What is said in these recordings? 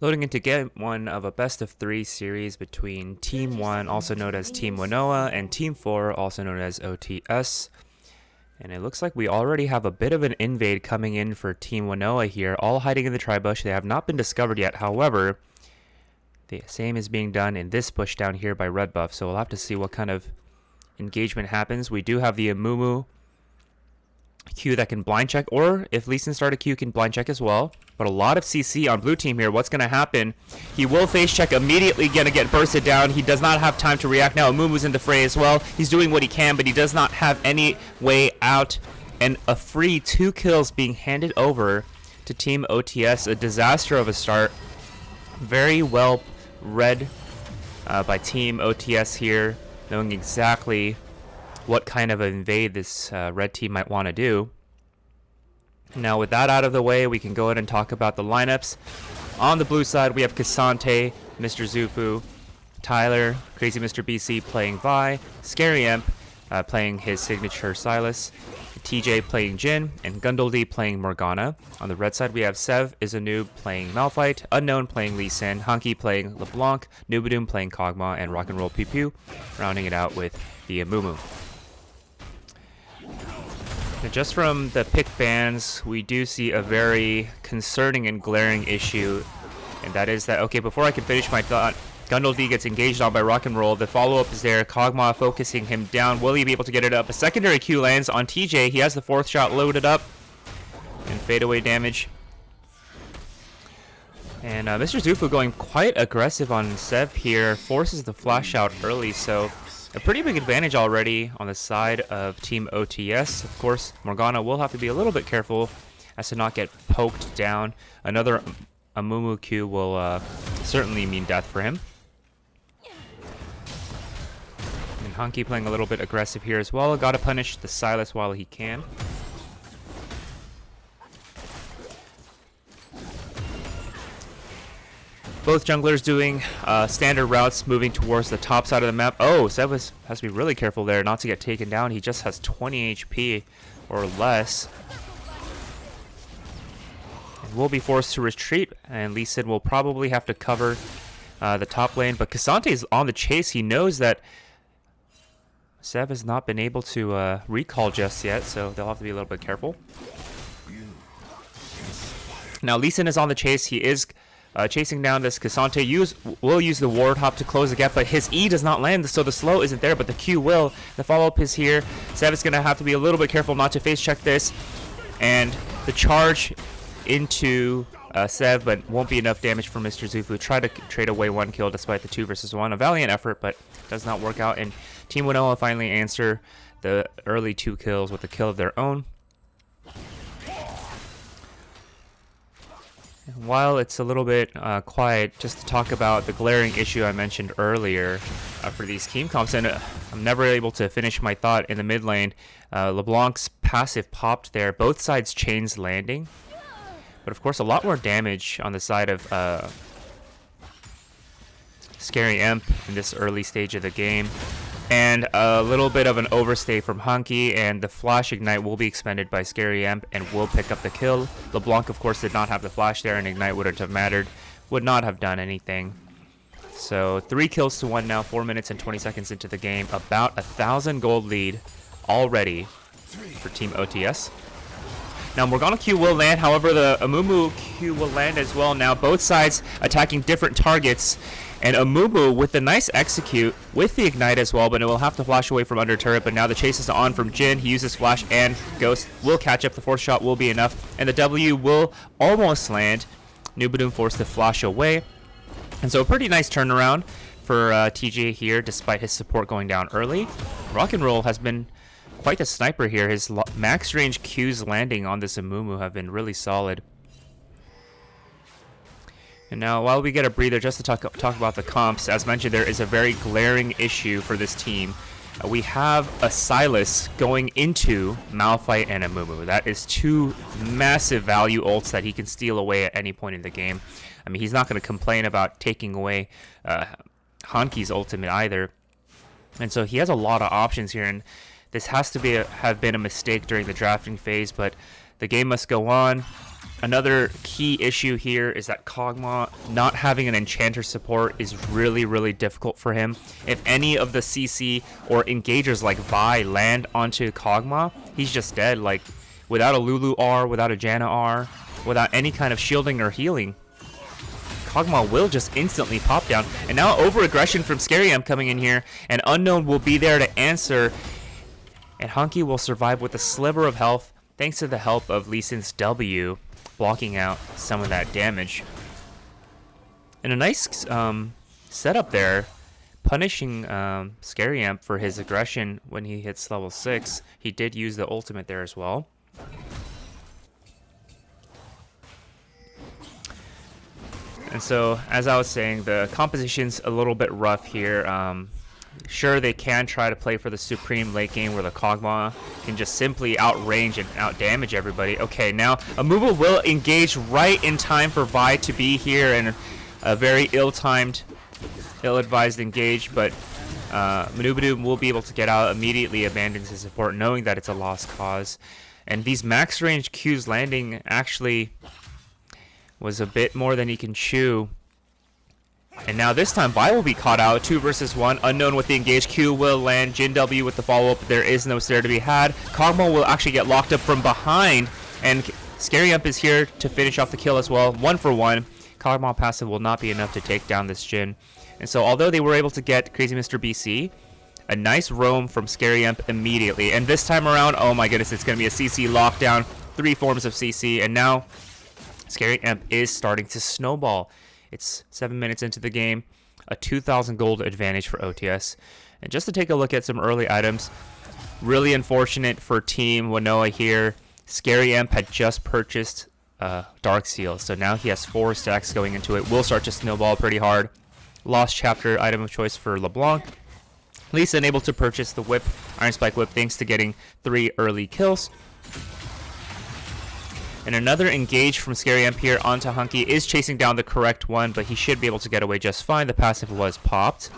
Loading into game one of a best of 3 series between Team 1, also known as Team WANOA, and Team 4, also known as OTS. And it looks like we already have a bit of an invade coming in for Team WANOA here, all hiding in the tri-bush. They have not been discovered yet. However, the same is being done in this bush down here by Red Buff, so we'll have to see what kind of engagement happens. We do have the Amumu Q that can blind check, or if Lee Sin start a Q, can blind check as well. But a lot of CC on blue team here. What's going to happen? He will face check, immediately going to get bursted down. He does not have time to react now. Amumu's in the fray as well. He's doing what he can, but he does not have any way out. And a free 2 kills being handed over to Team OTS. A disaster of a start. Very well read by Team OTS here, knowing exactly what kind of invade this red team might want to do. Now with that out of the way, we can go ahead and talk about the lineups. On the blue side, we have Kasante, Mr. Zufu, Tyler, Crazy Mr. BC playing Vi, Scary Imp playing his signature Silas, TJ playing Jin, and Gundaldi playing Morgana. On the red side, we have Sev is a noob playing Malphite, Unknown playing Lee Sin, Honky playing LeBlanc, Noobadoom playing Kog'Maw, and Rock and Roll Pew Pew, rounding it out with the Amumu. Just from the pick bans, we do see a very concerning and glaring issue, and that is that, okay, before I can finish my thought, Gundaldi gets engaged on by Rock and Roll. The follow-up is there. Kog'Maw focusing him down. Will he be able to get it up? A secondary Q lands on TJ. He has the 4th shot loaded up, and fadeaway damage. And Mr. Zufu going quite aggressive on Sev here, forces the flash out early, so a pretty big advantage already on the side of Team OTS. Of course, Morgana will have to be a little bit careful as to not get poked down. Another Amumu Q will certainly mean death for him. And Honky playing a little bit aggressive here as well. Gotta punish the Silas while he can. Both junglers doing standard routes, moving towards the top side of the map. Oh, Seb has to be really careful there not to get taken down. He just has 20 HP or less. And will be forced to retreat, and Lee Sin will probably have to cover the top lane. But Kasante is on the chase. He knows that Seb has not been able to recall just yet, so they'll have to be a little bit careful. Now Lee Sin is on the chase. He is chasing down this Kasante. Will use the ward hop to close the gap, but his E does not land, so the slow isn't there, but the Q will. The follow-up is here. Sev is going to have to be a little bit careful not to face check this. And the charge into Sev, but won't be enough damage for Mr. Zufu. Try to trade away 1 kill despite the 2 versus 1. A valiant effort, but does not work out. And Team WANOA finally answer the early 2 kills with a kill of their own. While it's a little bit quiet, just to talk about the glaring issue I mentioned earlier for these team comps, and I'm never able to finish my thought in the mid lane. LeBlanc's passive popped there, both sides chains landing, but of course a lot more damage on the side of Scary Imp in this early stage of the game. And a little bit of an overstay from Honky, and the flash ignite will be expended by Scary Imp and will pick up the kill. LeBlanc, of course, did not have the flash there, and ignite wouldn't have mattered, would not have done anything. So 3 kills to 1 now, 4 minutes and 20 seconds into the game. About 1,000 gold lead already for Team OTS. Now Morgana Q will land, however the Amumu Q will land as well. Now both sides attacking different targets. And Amumu with the nice execute with the ignite as well, but it will have to flash away from under turret. But now the chase is on from Jin. He uses flash and Ghost will catch up. The 4th shot will be enough, and the W will almost land. Noobadoom forced to flash away. And so a pretty nice turnaround for TJ here, despite his support going down early. Rock and Roll has been quite a sniper here. His max range Qs landing on this Amumu have been really solid. And now, while we get a breather, just to talk about the comps, as mentioned, there is a very glaring issue for this team. We have a Silas going into Malphite and Amumu. That is 2 massive value ults that he can steal away at any point in the game. I mean, he's not going to complain about taking away Honky's ultimate either. And so he has a lot of options here, and this has to have been a mistake during the drafting phase, but the game must go on. Another key issue here is that Kog'Maw not having an enchanter support is really, really difficult for him. If any of the CC or engagers like Vi land onto Kog'Maw, he's just dead. Like, without a Lulu R, without a Janna R, without any kind of shielding or healing, Kog'Maw will just instantly pop down. And now over-aggression from Scary coming in here, and Unknown will be there to answer. And Honky will survive with a sliver of health, thanks to the help of Lee Sin's W, blocking out some of that damage. And a nice setup there, punishing Scary for his aggression when he hits level 6. He did use the ultimate there as well. And so, as I was saying, the composition's a little bit rough here. Sure, they can try to play for the Supreme late game where the Kog'Maw can just simply outrange and outdamage everybody. Okay, now Amuba will engage right in time for Vi to be here, and a very ill-timed, ill-advised engage, but Manubadoom will be able to get out, immediately abandons his support, knowing that it's a lost cause. And these max range Qs landing actually was a bit more than he can chew. And now this time Vi will be caught out, 2 versus 1. Unknown with the engage, Q will land, Jin W with the follow-up. There is no Snare to be had. Kog'Maw will actually get locked up from behind, and Scary is here to finish off the kill as well. 1 for 1. Kog'Maw passive will not be enough to take down this Jin. And so although they were able to get Crazy Mr. BC, a nice roam from Scary immediately. And this time around, oh my goodness, it's going to be a CC lockdown. 3 forms of CC, and now Scary is starting to snowball. It's 7 minutes into the game, a 2,000 gold advantage for OTS. And just to take a look at some early items, really unfortunate for Team WANOA here. Scary had just purchased Dark Seal, so now he has 4 stacks going into it. Will start to snowball pretty hard. Lost Chapter item of choice for LeBlanc. Lee Sin able to purchase the whip, Iron Spike whip, thanks to getting 3 early kills. And another engage from Scary here onto Hunky is chasing down the correct one, but he should be able to get away just fine. The passive was popped.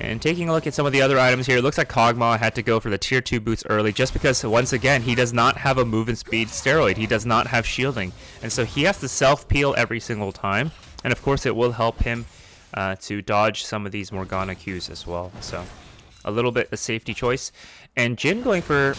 And taking a look at some of the other items here, it looks like Kog'Maw had to go for the tier 2 boots early just because, once again, he does not have a movement speed steroid. He does not have shielding. And so he has to self-peel every single time. And of course, it will help him to dodge some of these Morgana Qs as well. So a little bit a safety choice. And Jin going for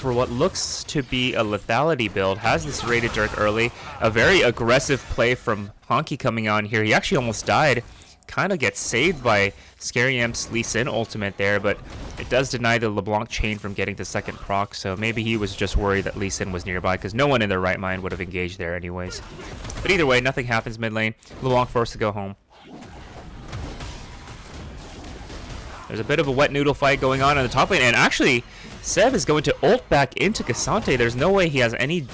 what looks to be a lethality build, has this rated Dirk early. A very aggressive play from Honky coming on here. He actually almost died. Kind of gets saved by Scary Lee Sin ultimate there, but it does deny the LeBlanc chain from getting to second proc, so maybe he was just worried that Lee Sin was nearby, because no one in their right mind would have engaged there anyways. But either way, nothing happens mid lane. LeBlanc forced to go home. There's a bit of a wet noodle fight going on in the top lane, and actually Seb is going to ult back into Cassante. There's no way he has any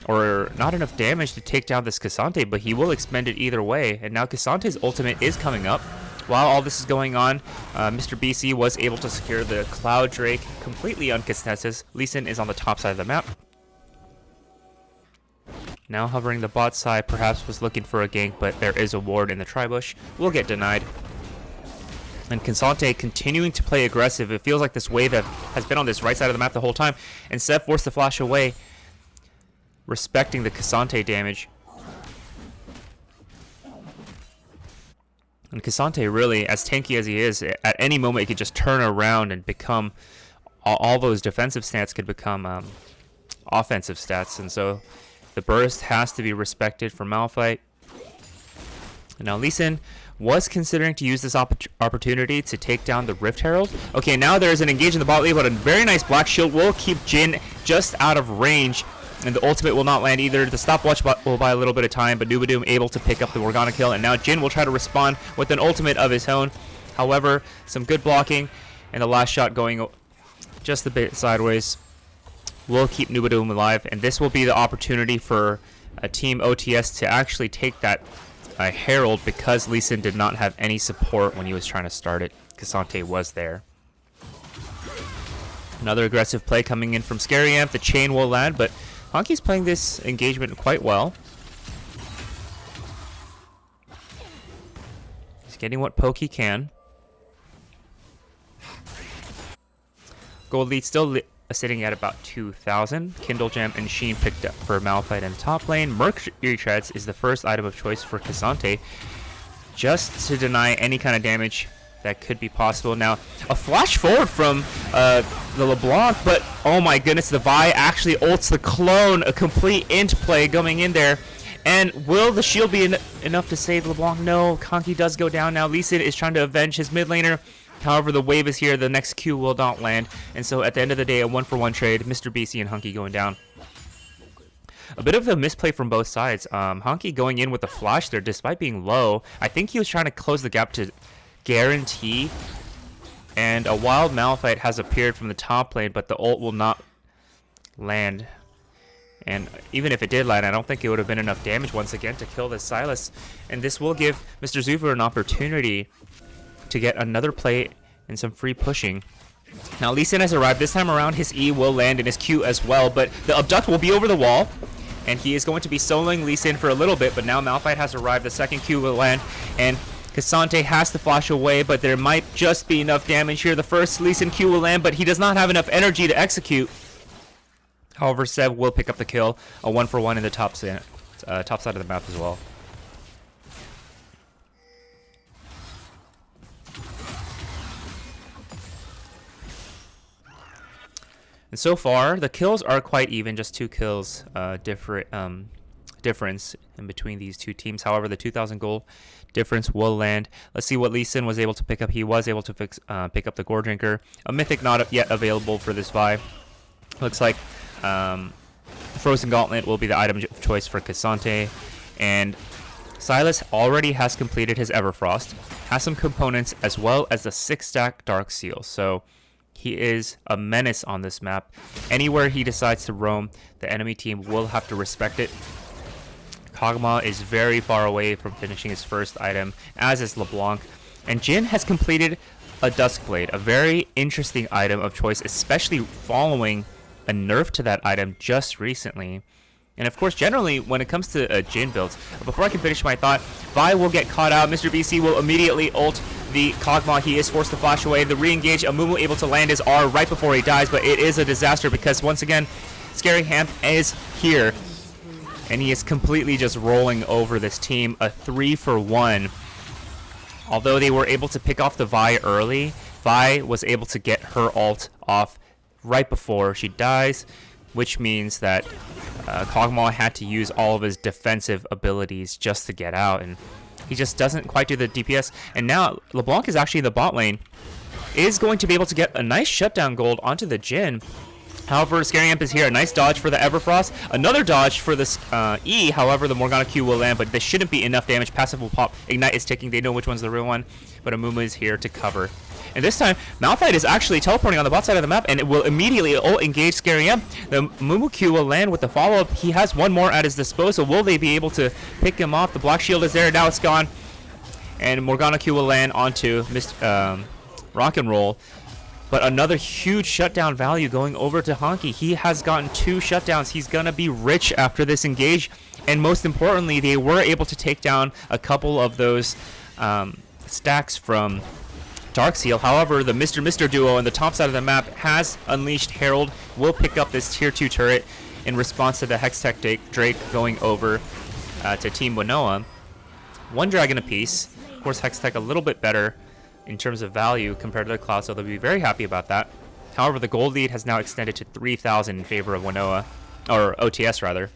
or not enough damage to take down this Cassante, but he will expend it either way. And now Cassante's ultimate is coming up. While all this is going on, Mr. BC was able to secure the Cloud Drake completely uncontested. Lee Sin is on the top side of the map. Now hovering the bot side, perhaps was looking for a gank, but there is a ward in the Tribush. Will get denied. And Cassante continuing to play aggressive. It feels like this wave has been on this right side of the map the whole time. And Seb forced to flash away, respecting the Cassante damage. And Cassante really, as tanky as he is, at any moment he could just turn around and become, all those defensive stats could become offensive stats. And so the burst has to be respected for Malphite. And now Lee Sin was considering to use this opportunity to take down the Rift Herald. Okay, now there's an engage in the bot lane, but a very nice Black Shield will keep Jin just out of range, and the ultimate will not land either. The stopwatch will buy a little bit of time, but Nubadoom able to pick up the Morgana kill, and now Jin will try to respond with an ultimate of his own. However, some good blocking, and the last shot going just a bit sideways will keep Nubadoom alive, and this will be the opportunity for a Team OTS to actually take that Herald, because Lee Sin did not have any support when he was trying to start it. Cassante was there. Another aggressive play coming in from Scary The chain will land, but Honky's playing this engagement quite well. He's getting what poke he can. Gold lead still sitting at about 2,000. Kindle Gem and Sheen picked up for Malphite in the top lane. Mercury Treads is the first item of choice for Cassante, just to deny any kind of damage that could be possible. Now, a flash forward from the LeBlanc, but oh my goodness, the Vi actually ults the clone. A complete int play going in there. And will the shield be enough to save LeBlanc? No, Conky does go down now. Lee Sin is trying to avenge his mid laner. However, the wave is here. The next Q will not land. And so at the end of the day, a 1-for-1 trade. Mr. BC and Hunky going down. A bit of a misplay from both sides. Hunky going in with the flash there despite being low. I think he was trying to close the gap to guarantee. And a wild Malphite has appeared from the top lane, but the ult will not land. And even if it did land, I don't think it would have been enough damage once again to kill this Sylas. And this will give Mr. Zuver an opportunity to get another play and some free pushing. Now Lee Sin has arrived. This time around his E will land in his Q as well, but the abduct will be over the wall. And he is going to be soloing Lee Sin for a little bit, but now Malphite has arrived. The second Q will land, and Cassante has to flash away, but there might just be enough damage here. The first Lee Sin Q will land, but he does not have enough energy to execute. However, Seb will pick up the kill. A 1-for-1 in the top side of the map as well. And so far, the kills are quite even. Just 2 kills difference in between these two teams. However, the 2,000 gold difference will land. Let's see what Lee Sin was able to pick up. He was able to pick up the Gore Drinker. A mythic not yet available for this Vi. Looks like Frozen Gauntlet will be the item of choice for Cassante. And Sylas already has completed his Everfrost. Has some components as well as the 6-stack Dark Seal. So he is a menace on this map. Anywhere he decides to roam, the enemy team will have to respect it. Kog'Maw is very far away from finishing his first item, as is LeBlanc. And Jhin has completed a Duskblade, a very interesting item of choice, especially following a nerf to that item just recently. And of course, generally, when it comes to Jhin builds, before I can finish my thought, Vi will get caught out. Mr. BC will immediately ult the Kog'Maw. He is forced to flash away. The re-engage, Amumu able to land his R right before he dies, but it is a disaster because, once again, Scary Hamp is here. And he is completely just rolling over this team. A 3-for-1. Although they were able to pick off the Vi early, Vi was able to get her ult off right before she dies, which means that Kog'Maw had to use all of his defensive abilities just to get out, and he just doesn't quite do the DPS. And now LeBlanc is actually in the bot lane, is going to be able to get a nice shutdown gold onto the Jhin. However, Scary Amp is here. A nice dodge for the Everfrost. Another dodge for this E. However, the Morgana Q will land, but this shouldn't be enough damage. Passive will pop. Ignite is ticking. They know which one's the real one, but Amumu is here to cover. And this time, Malphite is actually teleporting on the bot side of the map, and it will immediately engage Scary Amp. The Mumu Q will land with the follow-up. He has one more at his disposal. Will they be able to pick him off? The Black Shield is there. Now it's gone. And Morgana Q will land onto Rock and Roll. But another huge shutdown value going over to Honky. He has gotten 2 shutdowns. He's going to be rich after this engage. And most importantly, they were able to take down a couple of those stacks from Dark Seal. However, the Mr. duo on the top side of the map has unleashed Herald. Will pick up this tier 2 turret in response to the Hextech Drake going over to Team WANOA. 1 dragon apiece. Of course, Hextech a little bit better in terms of value compared to the Cloud, so they'll be very happy about that. However, the gold lead has now extended to 3,000 in favor of WANOA, or OTS rather.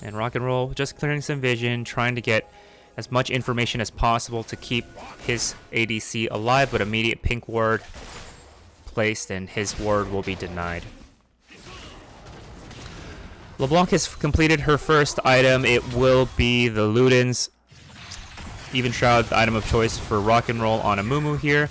And Rock and Roll just clearing some vision, trying to get as much information as possible to keep his ADC alive, but immediate pink ward placed and his ward will be denied. LeBlanc has completed her first item. It will be the Luden's Even Shroud, the item of choice for Rock and Roll on Amumu here.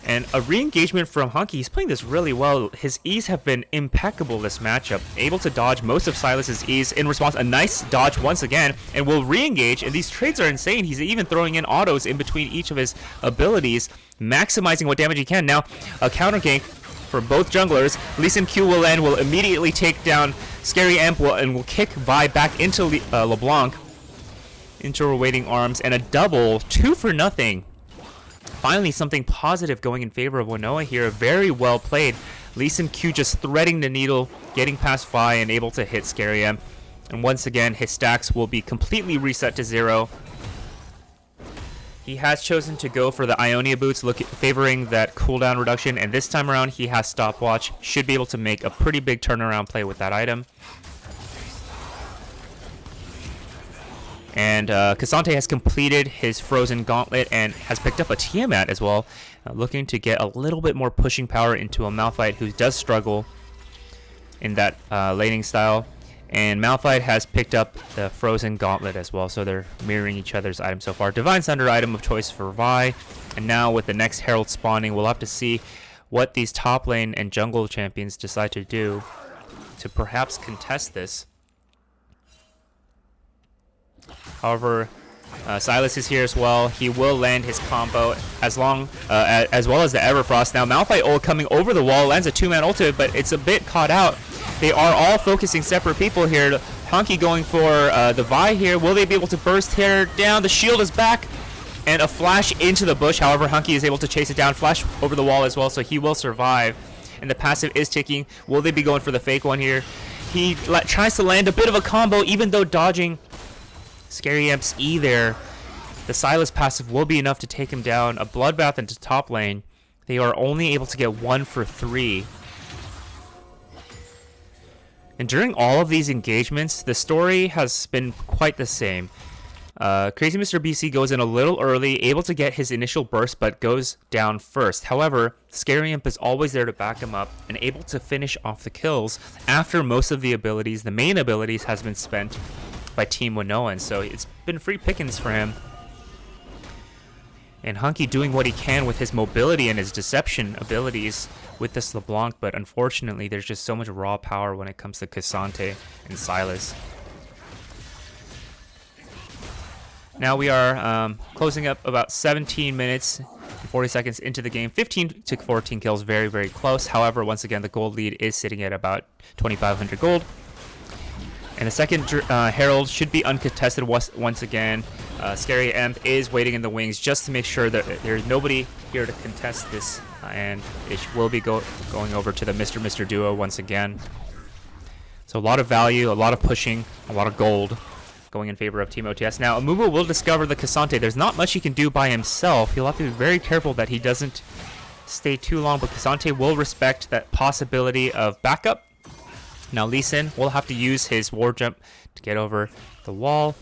And a re-engagement from Hunky. He's playing this really well. His E's have been impeccable this matchup. Able to dodge most of Sylas's E's. In response, a nice dodge once again. And will re-engage. And these trades are insane. He's even throwing in autos in between each of his abilities. Maximizing what damage he can. Now, a counter gank for both junglers. Lee Sin Q will land. Will immediately take down Scary Amp and will kick Vi back into LeBlanc. Into her waiting arms. And a double. 2 for nothing. Finally, something positive going in favor of WANOA here. Very well played. Lee Sin Q just threading the needle, getting past Vi and able to hit Scary M. And once again, his stacks will be completely reset to 0. He has chosen to go for the Ionia boots, favoring that cooldown reduction, and this time around he has stopwatch. Should be able to make a pretty big turnaround play with that item. And Cassante has completed his Frozen Gauntlet and has picked up a Tiamat as well, looking to get a little bit more pushing power into a Malphite who does struggle in that laning style. And Malphite has picked up the Frozen Gauntlet as well, so they're mirroring each other's items so far. Divine Thunder item of choice for Vi, and now with the next Herald spawning, we'll have to see what these top lane and jungle champions decide to do to perhaps contest this. However, Silas is here as well. He will land his combo as well as the Everfrost. Now Malphite ult coming over the wall, lands a 2-man ultimate, but it's a bit caught out. They are all focusing separate people here. Hunky going for the Vi here. Will they be able to burst here down? The shield is back. And a flash into the bush. However, Hunky is able to chase it down. Flash over the wall as well, so he will survive. And the passive is ticking. Will they be going for the fake one here? He tries to land a bit of a combo, even though dodging Scary M's E there. The Silas passive will be enough to take him down. A bloodbath into top lane. They are only able to get 1 for 3. And during all of these engagements, the story has been quite the same. Crazy Mr. BC goes in a little early, able to get his initial burst, but goes down first. However, Scary Imp is always there to back him up and able to finish off the kills after most of the abilities, the main abilities, has been spent by Team WANOA, and so it's been free pickings for him. And Hunky doing what he can with his mobility and his deception abilities with this LeBlanc, but unfortunately there's just so much raw power when it comes to Cassante and Silas. Now we are closing up about 17 minutes and 40 seconds into the game. 15 to 14 kills, very, very close. However, once again, the gold lead is sitting at about 2,500 gold. And the second Herald should be uncontested once again. Scary Emp is waiting in the wings just to make sure that there's nobody here to contest this. And it will be going over to the Mr. duo once again. So a lot of value, a lot of pushing, a lot of gold going in favor of Team OTS. Now, Amumu will discover the Cassante. There's not much he can do by himself. He'll have to be very careful that he doesn't stay too long, but Cassante will respect that possibility of backup. Now Lee Sin will have to use his war jump to get over the wall.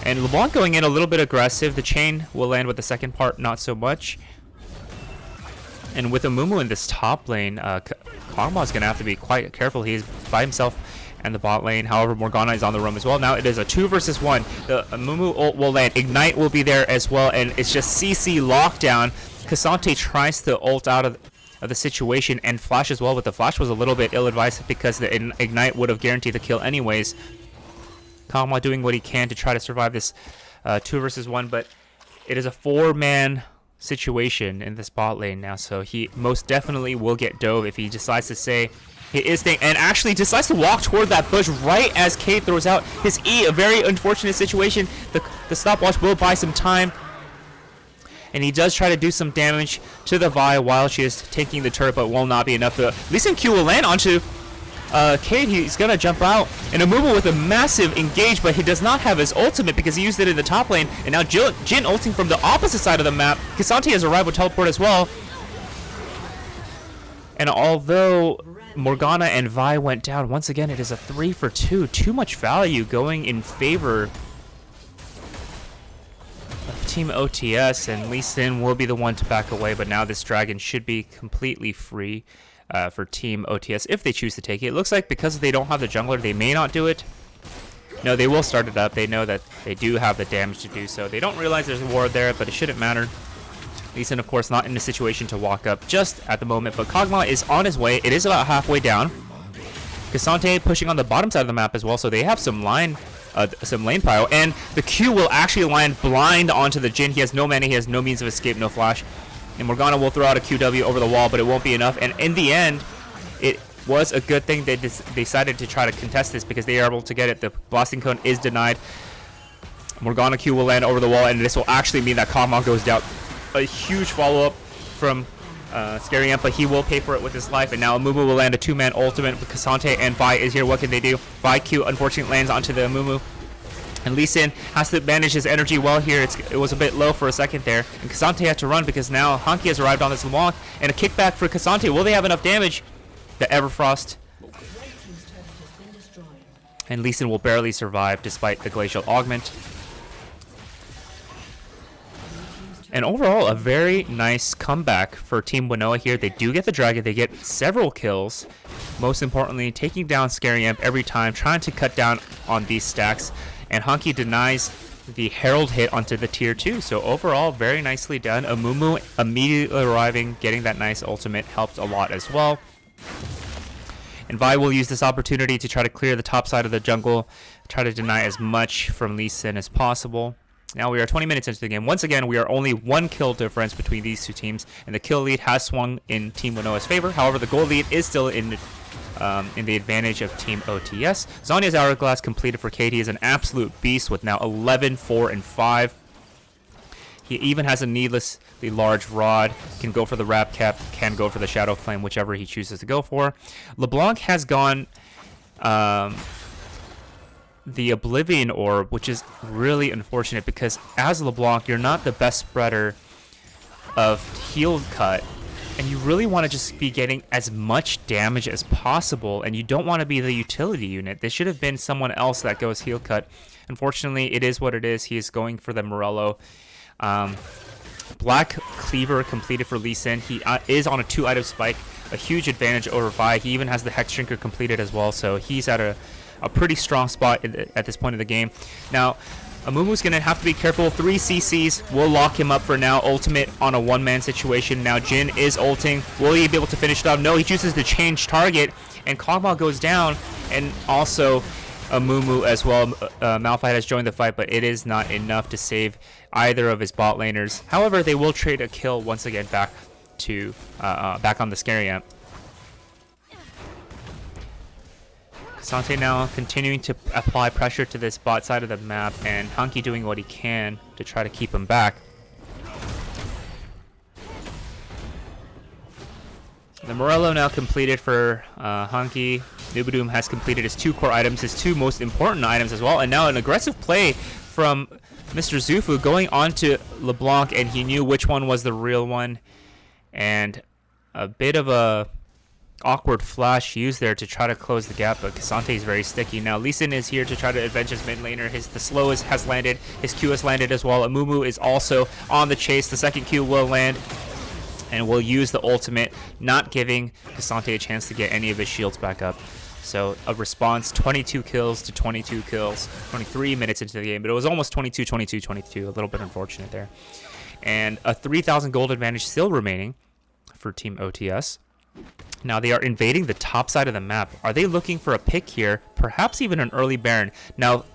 And LeBlanc going in a little bit aggressive. The chain will land with the second part, not so much. And with Amumu in this top lane, Karma is going to have to be quite careful. He is by himself and the bot lane. However, Morgana is on the roam as well. Now it is a 2 versus 1. The Amumu ult will land. Ignite will be there as well, and it's just CC lockdown. Cassante tries to ult out of the situation and flash as well, but the flash was a little bit ill-advised because the Ignite would have guaranteed the kill anyways. Kamwa doing what he can to try to survive this 2 versus 1, but it is a 4-man situation in this bot lane now, so he most definitely will get dove if he decides to say he is staying, and actually decides to walk toward that bush right as K throws out his E. A very unfortunate situation. The stopwatch will buy some time, and he does try to do some damage to the Vi while she is taking the turret, but will not be enough. The Lee Sin Q will land onto Cade. He's gonna jump out, and Amumu with a massive engage, but he does not have his ultimate because he used it in the top lane. And now Jin ulting from the opposite side of the map. Cassante has arrived with teleport as well. And although Morgana and Vi went down, once again it is a 3 for 2. Too much value going in favor of Team OTS, and Lee Sin will be the one to back away, but now this dragon should be completely free for Team OTS if they choose to take it. It looks like because they don't have the jungler, they may not do it. No, they will start it up. They know that they do have the damage to do so. They don't realize there's a ward there, but it shouldn't matter. Lee Sin, of course, not in a situation to walk up just at the moment, but Kog'Maw is on his way. It is about halfway down. Cassante pushing on the bottom side of the map as well, so they have some lane pile, and the Q will actually land blind onto the Jhin. He has no mana, he has no means of escape, no flash. And Morgana will throw out a QW over the wall, but it won't be enough. And in the end, it was a good thing they decided to try to contest this because they are able to get it. The blasting cone is denied. Morgana Q will land over the wall, and this will actually mean that Kog'Maw goes down. A huge follow-up from Scary Imp, but he will pay for it with his life. And now Amumu will land a 2-man ultimate with K'Sante, and Vi is here. What can they do? Vi Q unfortunately lands onto the Amumu. And Lee Sin has to manage his energy well here. It was a bit low for a second there. And K'Sante had to run because now Hanki has arrived on this LeBlanc. And a kickback for K'Sante. Will they have enough damage? The Everfrost. And Lee Sin will barely survive despite the Glacial Augment. And overall, a very nice comeback for Team WANOA here. They do get the dragon. They get several kills. Most importantly, taking down Scary Imp every time, trying to cut down on these stacks. And Hanki denies the Herald hit onto the tier 2. So overall, very nicely done. Amumu immediately arriving, getting that nice ultimate helped a lot as well. And Vi will use this opportunity to try to clear the top side of the jungle, try to deny as much from Lee Sin as possible. Now we are 20 minutes into the game. Once again, we are only 1 kill difference between these two teams, and the kill lead has swung in Team WANOA's favor. However, the goal lead is still in the advantage of Team OTS. Zanya's Hourglass completed for Kate. He is an absolute beast with now 11, 4, and 5. He even has a needlessly large rod, can go for the Wrap Cap, can go for the Shadow Flame, whichever he chooses to go for. LeBlanc has gone the Oblivion Orb, which is really unfortunate because as LeBlanc, you're not the best spreader of heal cut, and you really want to just be getting as much damage as possible, and you don't want to be the utility unit. This should have been someone else that goes heal cut. Unfortunately, it is what it is. He is going for the Morello. Black Cleaver completed for Lee Sin. He is on a 2-item spike, a huge advantage over Vi. He even has the Hex Drinker completed as well, so he's at a pretty strong spot at this point of the game. Now, Amumu's going to have to be careful. 3 CCs will lock him up for now. Ultimate on a 1-man situation. Now, Jin is ulting. Will he be able to finish it off? No, he chooses to change target, and Kog'Maw goes down, and also Amumu as well. Malphite has joined the fight, but it is not enough to save either of his bot laners. However, they will trade a kill once again back on the Scary Amp. K'Sante now continuing to apply pressure to this bot side of the map, and Hanki doing what he can to try to keep him back. The Morello now completed for Hanki. Nubadoom has completed his 2 core items, his 2 most important items as well, and now an aggressive play from Mr. Zufu going on to LeBlanc, and he knew which one was the real one, and a bit of a awkward flash used there to try to close the gap, but K'Sante is very sticky. Now Lee Sin is here to try to avenge his mid laner. The slow has landed, his Q has landed as well. Amumu is also on the chase. The second Q will land, and will use the ultimate, not giving K'Sante a chance to get any of his shields back up. So a response, 22 kills to 22 kills, 23 minutes into the game, but it was almost 22, 22, 22, a little bit unfortunate there. And a 3,000 gold advantage still remaining for Team OTS. Now they are invading the top side of the map. Are they looking for a pick here? Perhaps even an early Baron. Now,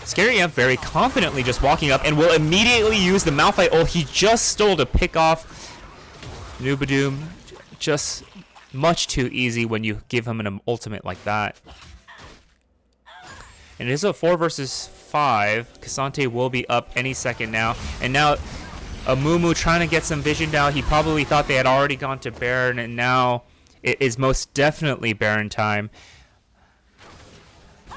Scary Amp very confidently just walking up and will immediately use the Malphite ult he just stole to pick off Nubadoom. Just much too easy when you give him an ultimate like that. And it is a 4 versus 5. K'Sante will be up any second now. And now Amumu trying to get some vision down. He probably thought they had already gone to Baron, and now it is most definitely Baron time.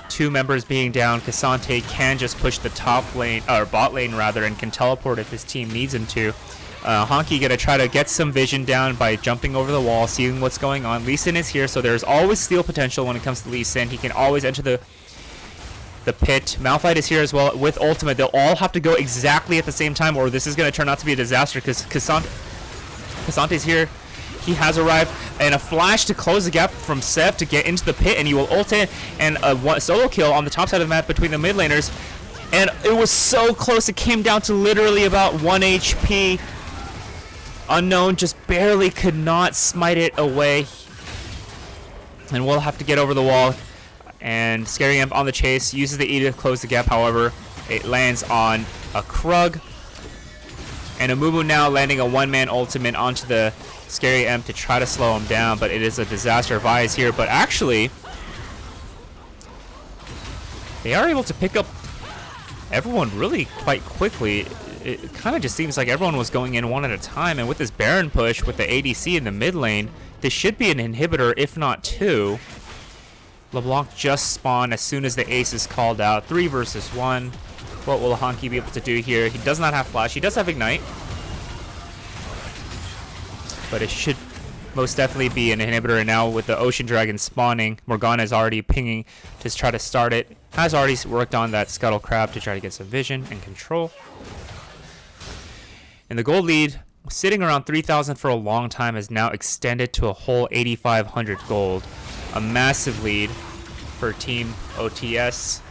2 members being down. K'Sante can just push the top lane, or bot lane rather, and can teleport if his team needs him to. Hanki gonna try to get some vision down by jumping over the wall, seeing what's going on. Lee Sin is here, so there's always steal potential when it comes to Lee Sin. He can always enter the pit. Malphite is here as well with ultimate. They'll all have to go exactly at the same time, or this is going to turn out to be a disaster, because K'Sante's here. He has arrived, and a flash to close the gap from Sev to get into the pit, and he will ult in, and a solo kill on the top side of the map between the mid laners. And it was so close, it came down to literally about 1 HP. Unknown just barely could not smite it away, and we'll have to get over the wall. And Scary Imp on the chase, uses the E to close the gap. However, it lands on a Krug. And Amumu now landing a 1-man ultimate onto the Scary Imp to try to slow him down, but it is a disaster. Vi is here, but actually, they are able to pick up everyone really quite quickly. It kind of just seems like everyone was going in one at a time, and with this Baron push with the ADC in the mid lane, this should be an inhibitor, if not two. LeBlanc just spawned as soon as the ace is called out. 3 versus 1. What will Honky be able to do here? He does not have flash. He does have ignite, but it should most definitely be an inhibitor. And now with the Ocean Dragon spawning, Morgana is already pinging to try to start it. Has already worked on that Scuttle Crab to try to get some vision and control. And the gold lead, sitting around 3,000 for a long time, has now extended to a whole 8,500 gold. A massive lead for Team OTS.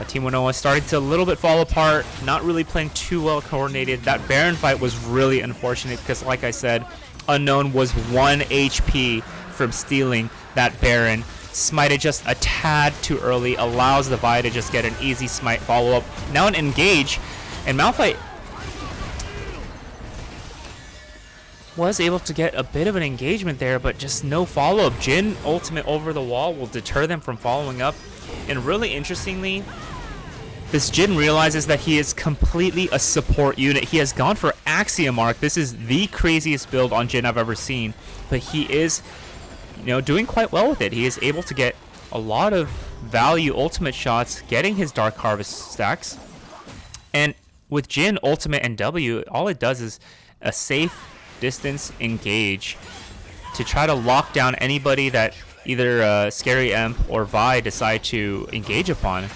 Team WANOA starting to a little bit fall apart, not really playing too well coordinated. That Baron fight was really unfortunate because, like I said, Unknown was 1 HP from stealing that Baron. Smited just a tad too early, allows the Vi to just get an easy smite follow-up. Now an engage, and Malphite was able to get a bit of an engagement there, but just no follow-up. Jhin ultimate over the wall will deter them from following up. And really interestingly, this Jhin realizes that he is completely a support unit. He has gone for Axiom Arc. This is the craziest build on Jhin I've ever seen, but he is, doing quite well with it. He is able to get a lot of value ultimate shots, getting his Dark Harvest stacks. And with Jhin ultimate and W, all it does is a safe distance engage to try to lock down anybody that either Scary Imp or Vi decide to engage upon.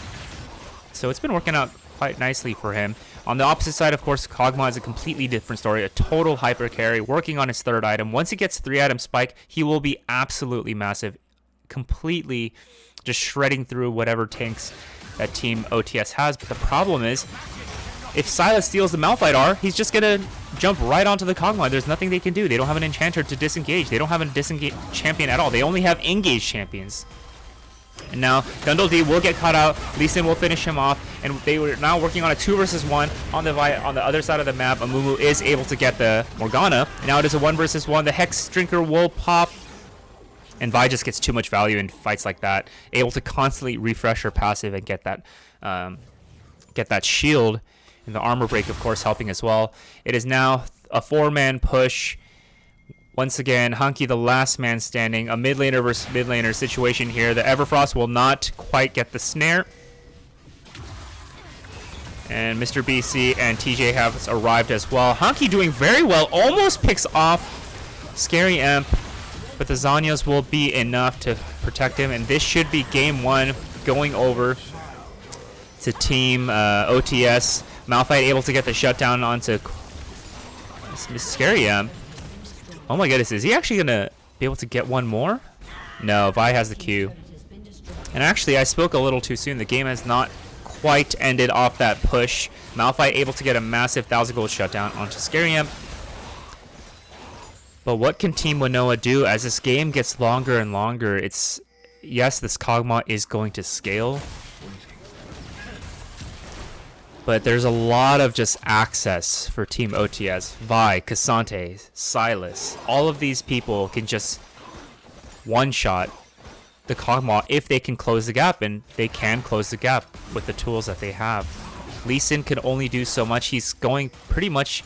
So it's been working out quite nicely for him. On the opposite side, of course, Kog'Maw is a completely different story. A total hyper carry, working on his 3rd item. Once he gets 3-item spike, he will be absolutely massive. Completely just shredding through whatever tanks that Team OTS has. But the problem is, if Sylas steals the Malphite R, he's just going to jump right onto the Kog'Maw. There's nothing they can do. They don't have an enchanter to disengage. They don't have a disengage champion at all. They only have engaged champions. And now Gundle D will get caught out. Lee Sin will finish him off, and they were now working on a 2 versus 1 on the other side of the map. Amumu is able to get the Morgana. Now it is a 1 versus 1. The Hex Drinker will pop, and Vi just gets too much value in fights like that. Able to constantly refresh her passive and get that shield, and the armor break, of course, helping as well. It is now a 4-man push. Once again, Honky the last man standing. A mid laner versus mid laner situation here. The Everfrost will not quite get the snare. And Mr. BC and TJ have arrived as well. Honky doing very well. Almost picks off Scary Imp. But the Zanyas will be enough to protect him. And this should be game 1 going over to Team OTS. Malphite able to get the shutdown onto Scary Imp. Oh my goodness, is he actually going to be able to get one more? No, Vi has the Q. And actually, I spoke a little too soon. The game has not quite ended off that push. Malphite able to get a massive 1,000 gold shutdown onto Scary Imp. But what can Team WANOA do as this game gets longer and longer? Yes, this Kog'Maw is going to scale, but there's a lot of just access for Team OTS. Vi, Cassante, Sylas, all of these people can just one-shot the Kog'Maw if they can close the gap, and they can close the gap with the tools that they have. Lee Sin can only do so much. He's going pretty much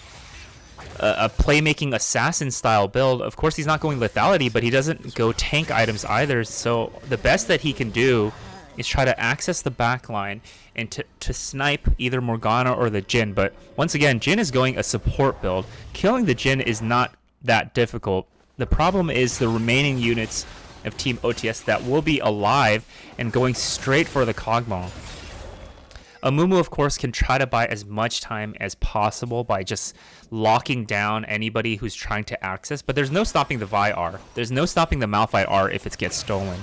a playmaking assassin style build. Of course, he's not going lethality, but he doesn't go tank items either. So the best that he can do is try to access the back line and to snipe either Morgana or the Jhin. But once again, Jhin is going a support build. Killing the Jhin is not that difficult. The problem is the remaining units of Team OTS that will be alive and going straight for the Kog'Maw. Amumu, of course, can try to buy as much time as possible by just locking down anybody who's trying to access, but there's no stopping the Vi R. There's no stopping the Malphite R if it gets stolen.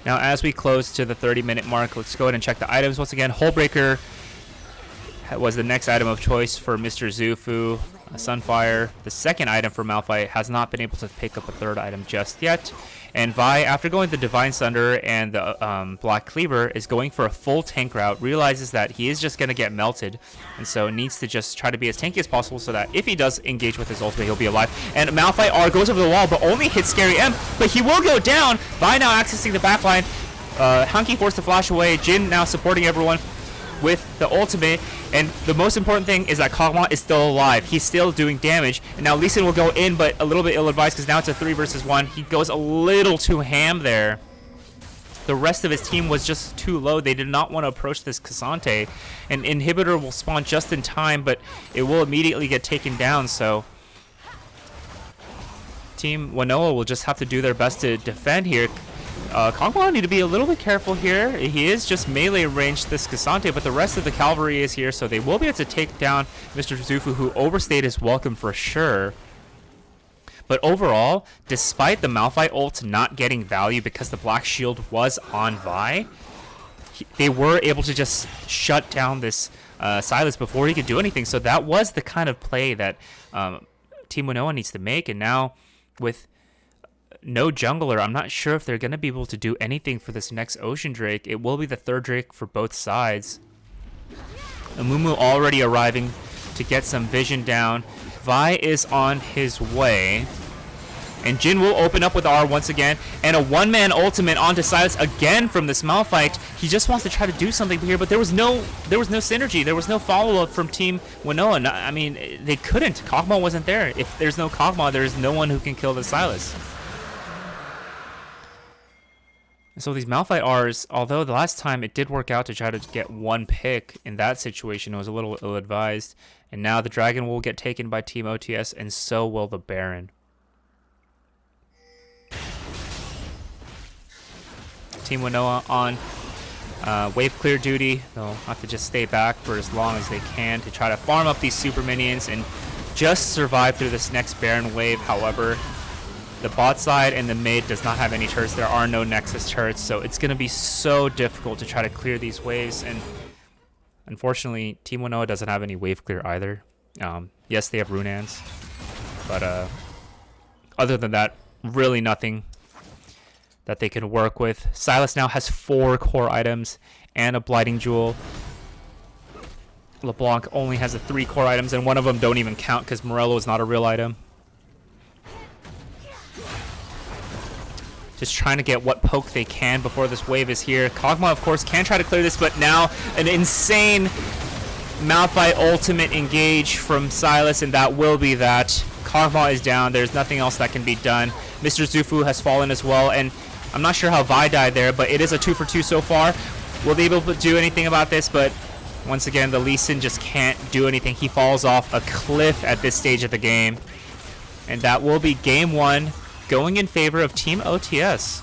Now, as we close to the 30-minute mark, let's go ahead and check the items once again. Hullbreaker was the next item of choice for Mr. Zufu. Sunfire, the second item for Malphite, has not been able to pick up a third item just yet. And Vi, after going the Divine Sunder and the Black Cleaver, is going for a full tank route, realizes that he is just going to get melted, and so needs to just try to be as tanky as possible so that if he does engage with his ultimate, he'll be alive. And Malphite R goes over the wall, but only hits Scary M, but he will go down. Vi now accessing the backline. Hunky forced to flash away. Jin now supporting everyone with the ultimate, and the most important thing is that Kog'Maw is still alive. He's still doing damage, and now Lee Sin will go in, but a little bit ill-advised because now it's a 3 versus 1. He goes a little too ham there. The rest of his team was just too low. They did not want to approach this Cassante. An inhibitor will spawn just in time, but it will immediately get taken down, so Team WANOA will just have to do their best to defend here. Kog'Maw need to be a little bit careful here. He is just melee range this Cassante, but the rest of the cavalry is here, so they will be able to take down Mr. Zufu, who overstayed his welcome for sure. But overall, despite the Malphite ult not getting value because the Black Shield was on Vi, they were able to just shut down this Sylas before he could do anything. So that was the kind of play that Team WANOA needs to make, and now with no jungler, I'm not sure if they're going to be able to do anything for this next Ocean Drake. It will be the 3rd Drake for both sides. Amumu already arriving to get some vision down. Vi is on his way. And Jin will open up with R once again. And a one-man ultimate onto Sylas again from this Malphite. He just wants to try to do something here, but there was no synergy. There was no follow-up from Team WANOA. I mean, they couldn't. Kog'Maw wasn't there. If there's no Kog'Maw, there's no one who can kill the Sylas. So these Malphite Rs, although the last time it did work out to try to get one pick in that situation, it was a little ill-advised. And now the Dragon will get taken by Team OTS, and so will the Baron. Team WANOA on wave clear duty. They'll have to just stay back for as long as they can to try to farm up these super minions and just survive through this next Baron wave. However, the bot side and the mid does not have any turrets. There are no Nexus turrets, so it's going to be so difficult to try to clear these waves. And unfortunately, Team WANOA doesn't have any wave clear either. Yes, they have Runans, but other than that, really nothing that they can work with. Sylas now has 4 core items and a Blighting Jewel. LeBlanc only has the 3 core items, and one of them don't even count because Morello is not a real item. Just trying to get what poke they can before this wave is here. Kog'Maw, of course, can try to clear this, but now an insane Malphite ultimate engage from Sylas, and that will be that. Kog'Maw is down. There's nothing else that can be done. Mr. Zufu has fallen as well, and I'm not sure how Vi died there, but it is a 2 for 2 so far. Will they be able to do anything about this? But once again, the Lee Sin just can't do anything. He falls off a cliff at this stage of the game. And that will be game 1 going in favor of Team OTS.